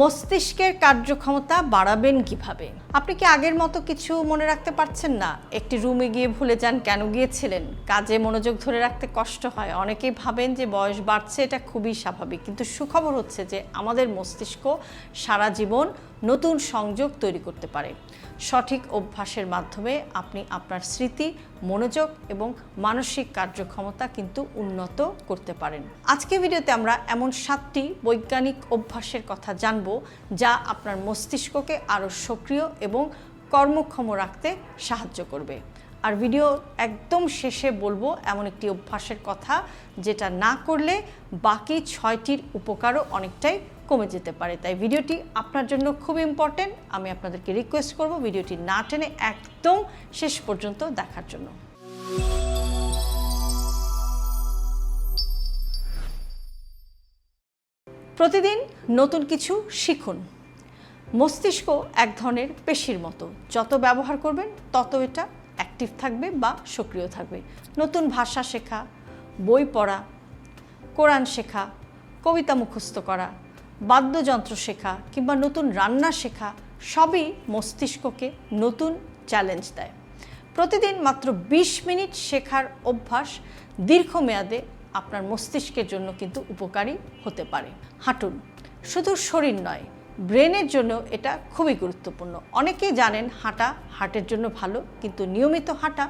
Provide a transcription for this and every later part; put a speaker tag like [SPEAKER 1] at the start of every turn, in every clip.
[SPEAKER 1] মস্তিষ্কের কার্যক্ষমতা বাড়াবেন কিভাবে? আপনি কি আগের মতো কিছু মনে রাখতে পারছেন না? একটি রুমে গিয়ে ভুলে যান কেন গিয়েছিলেন? কাজে মনোযোগ ধরে রাখতে কষ্ট হয়। অনেকেই ভাবেন যে বয়স বাড়ছে, এটা খুবই স্বাভাবিক। কিন্তু সুখবর হচ্ছে যে আমাদের মস্তিষ্ক সারা জীবন নতুন সংযোগ তৈরি করতে পারে। সঠিক অভ্যাসের মাধ্যমে আপনি আপনার স্মৃতি, মনোযোগ এবং মানসিক কার্যক্ষমতা কিন্তু উন্নত করতে পারেন। আজকের ভিডিওতে আমরা এমন 7টি বৈজ্ঞানিক অভ্যাসের কথা জানব যা আপনার মস্তিষ্ককে আরও সক্রিয় এবং কর্মক্ষম রাখতে সাহায্য করবে। আর ভিডিও একদম শেষে বলবো এমন একটি অভ্যাসের কথা যেটা না করলে বাকি 6টির উপকারও অনেকটাই কমে যেতে পারে। তাই ভিডিওটি আপনার জন্য খুব ইম্পর্টেন্ট। আমি আপনাদেরকে রিকোয়েস্ট করব ভিডিওটি না টেনে একদম শেষ পর্যন্ত দেখার জন্য। প্রতিদিন নতুন কিছু শিখুন। মস্তিষ্ক এক ধরনের পেশির মতো, যত ব্যবহার করবেন তত এটা অ্যাক্টিভ থাকবে বা সক্রিয় থাকবে। নতুন ভাষা শেখা, বই পড়া, কোরআন শেখা, কবিতা মুখস্থ করা, বাদ্যযন্ত্র শেখা কিংবা নতুন রান্না শেখা সবই মস্তিষ্ককে নতুন চ্যালেঞ্জ দেয়। প্রতিদিন মাত্র 20 মিনিট শেখার অভ্যাস দীর্ঘমেয়াদে আপনার মস্তিষ্কের জন্য কিন্তু উপকারী হতে পারে। হাঁটুন, শুধু শরীর নয়, ব্রেনের জন্য এটা খুবই গুরুত্বপূর্ণ। অনেকেই জানেন হাঁটা হার্টের জন্য ভালো, কিন্তু নিয়মিত হাঁটা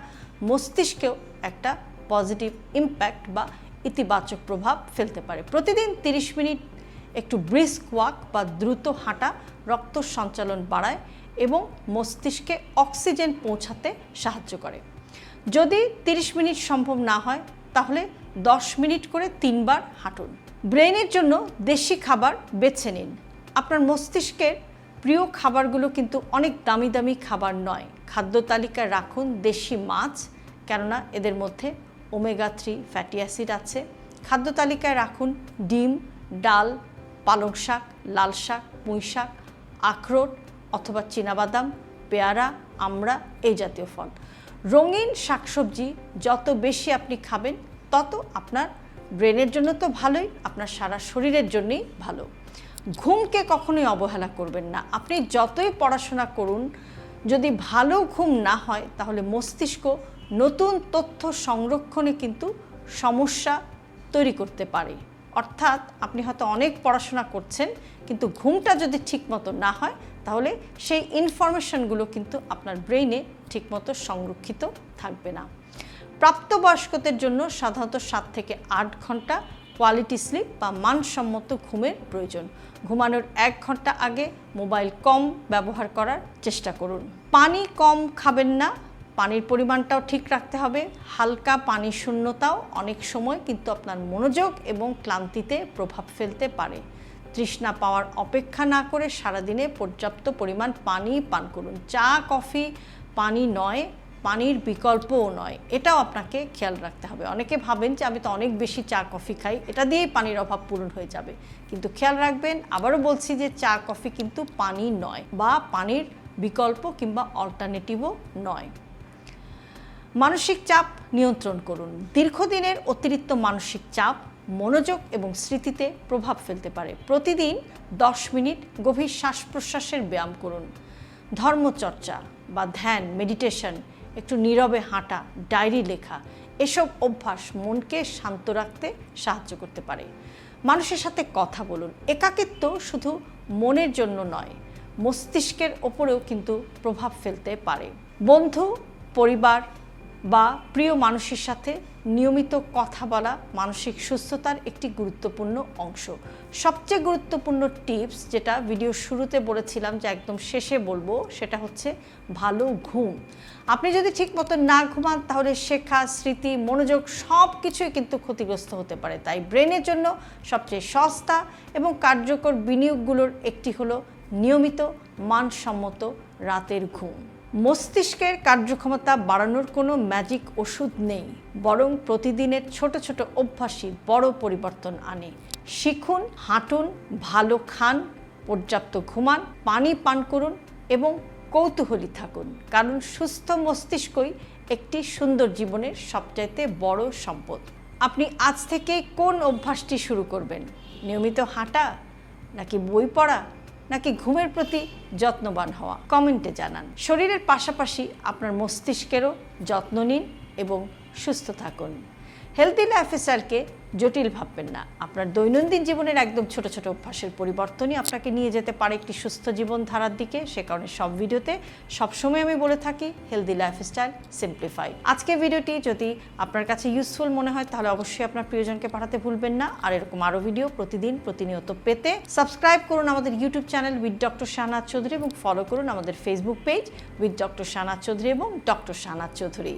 [SPEAKER 1] মস্তিষ্কেও একটা পজিটিভ ইম্প্যাক্ট বা ইতিবাচক প্রভাব ফেলতে পারে। প্রতিদিন 30 মিনিট একটু ব্রিস্ক ওয়াক বা দ্রুত হাঁটা রক্ত সঞ্চালন বাড়ায় এবং মস্তিষ্কে অক্সিজেন পৌঁছাতে সাহায্য করে। যদি 30 মিনিট সম্ভব না হয় তাহলে 10 মিনিট করে 3 বার হাঁটুন। ব্রেনের জন্য দেশি খাবার বেছে নিন। আপনার মস্তিষ্কের প্রিয় খাবারগুলো কিন্তু অনেক দামি দামি খাবার নয়। খাদ্য তালিকায় রাখুন দেশি মাছ, কেননা এদের মধ্যে ওমেগা 3 ফ্যাটি অ্যাসিড আছে। খাদ্য তালিকায় রাখুন ডিম, ডাল, পালং শাক, লাল শাক, পুঁই শাক, আখরোট অথবা চীনাবাদাম, পেয়ারা, আমড়া এই জাতীয় ফল। রঙিন শাকসবজি যত বেশি আপনি খাবেন তত আপনার ব্রেনের জন্য তো ভালোই, আপনার সারা শরীরের জন্যই ভালো। ঘুমকে কখনোই অবহেলা করবেন না। আপনি যতই পড়াশোনা করুন, যদি ভালো ঘুম না হয় তাহলে মস্তিষ্ক নতুন তথ্য সংরক্ষণে কিন্তু সমস্যা তৈরি করতে পারে। অর্থাৎ আপনি হয়তো অনেক পড়াশোনা করছেন, কিন্তু ঘুমটা যদি ঠিকমতো না হয় তাহলে সেই ইনফরমেশনগুলো কিন্তু আপনার ব্রেইনে ঠিকমতো সংরক্ষিত থাকবে না। প্রাপ্তবয়স্কদের জন্য সাধারণত 7 থেকে 8 ঘন্টা কোয়ালিটি স্লিপ বা মানসম্মত ঘুমের প্রয়োজন। ঘুমানোর 1 ঘন্টা আগে মোবাইল কম ব্যবহার করার চেষ্টা করুন। পানি কম খাবেন না, পানির পরিমাণটাও ঠিক রাখতে হবে। হালকা পানি শূন্যতাও অনেক সময় কিন্তু আপনার মনোযোগ এবং ক্লান্তিতে প্রভাব ফেলতে পারে। তৃষ্ণা পাওয়ার অপেক্ষা না করে সারাদিনে পর্যাপ্ত পরিমাণ পানি পান করুন। চা কফি পানি নয়, পানির বিকল্পও নয়, এটাও আপনাকে খেয়াল রাখতে হবে। অনেকে ভাবেন যে আমি তো অনেক বেশি চা কফি খাই, এটা দিয়েই পানির অভাব পূরণ হয়ে যাবে। কিন্তু খেয়াল রাখবেন, আবারও বলছি যে চা কফি কিন্তু পানি নয় বা পানির বিকল্প কিংবা অল্টারনেটিভও নয়। মানসিক চাপ নিয়ন্ত্রণ করুন। দীর্ঘদিনের অতিরিক্ত মানসিক চাপ মনোযোগ এবং স্মৃতিতে প্রভাব ফেলতে পারে। প্রতিদিন 10 মিনিট গভীর শ্বাস প্রশ্বাসের ব্যায়াম করুন। ধর্মচর্চা বা ধ্যান, মেডিটেশন, একটু নীরবে হাঁটা, ডায়েরি লেখা, এসব অভ্যাস মনকে শান্ত রাখতে সাহায্য করতে পারে। মানুষের সাথে কথা বলুন। একাকিত্ব শুধু মনের জন্য নয়, মস্তিষ্কের ওপরেও কিন্তু প্রভাব ফেলতে পারে। বন্ধু, পরিবার বা প্রিয় মানুষের সাথে নিয়মিত কথা বলা মানসিক সুস্থতার একটি গুরুত্বপূর্ণ অংশ। সবচেয়ে গুরুত্বপূর্ণ টিপস, যেটা ভিডিওর শুরুতে বলেছিলাম যে একদম শেষে বলবো, সেটা হচ্ছে ভালো ঘুম। আপনি যদি ঠিক মতো না ঘুমান তাহলে শেখা, স্মৃতি, মনোযোগ সব কিছুই কিন্তু ক্ষতিগ্রস্ত হতে পারে। তাই ব্রেনের জন্য সবচেয়ে সস্তা এবং কার্যকর বিনিয়োগগুলোর একটি হলো নিয়মিত মানসম্মত রাতের ঘুম। মস্তিষ্কের কার্যক্ষমতা বাড়ানোর কোনো ম্যাজিক ওষুধ নেই, বরং প্রতিদিনের ছোট ছোট অভ্যাসই বড় পরিবর্তন আনে। শিখুন, হাঁটুন, ভালো খান, পর্যাপ্ত ঘুমান, পানি পান করুন এবং কৌতূহলী থাকুন, কারণ সুস্থ মস্তিষ্কই একটি সুন্দর জীবনের সবচাইতে বড় সম্পদ। আপনি আজ থেকে কোন অভ্যাসটি শুরু করবেন? নিয়মিত হাঁটা, নাকি বই পড়া, নাকি ঘুমের প্রতি যত্নবান হওয়া? কমেন্টে জানান। শরীরের পাশাপাশি আপনার মস্তিষ্কেরও যত্ন নিন এবং সুস্থ থাকুন। হেলদি লাইফস্টাইলকে জটিল ভাববেন না। আপনার দৈনন্দিন জীবনের একদম ছোট ছোট অভ্যাসের পরিবর্তনই আপনাকে নিয়ে যেতে পারে একটি সুস্থ জীবনধারার দিকে। সে কারণে সব ভিডিওতে সবসময় আমি বলে থাকি হেলদি লাইফস্টাইল সিম্পলিফাইড। আজকের ভিডিওটি যদি আপনার কাছে ইউজফুল মনে হয় তাহলে অবশ্যই আপনার প্রিয়জনকে পাঠাতে ভুলবেন না। আর এরকম আরও ভিডিও প্রতিনিয়ত পেতে সাবস্ক্রাইব করুন আমাদের YouTube channel with doctor Shahnaz Chowdhury এবং ফলো করুন আমাদের Facebook page with doctor Shahnaz Chowdhury এবং ডক্টর শাহনাজ চৌধুরী।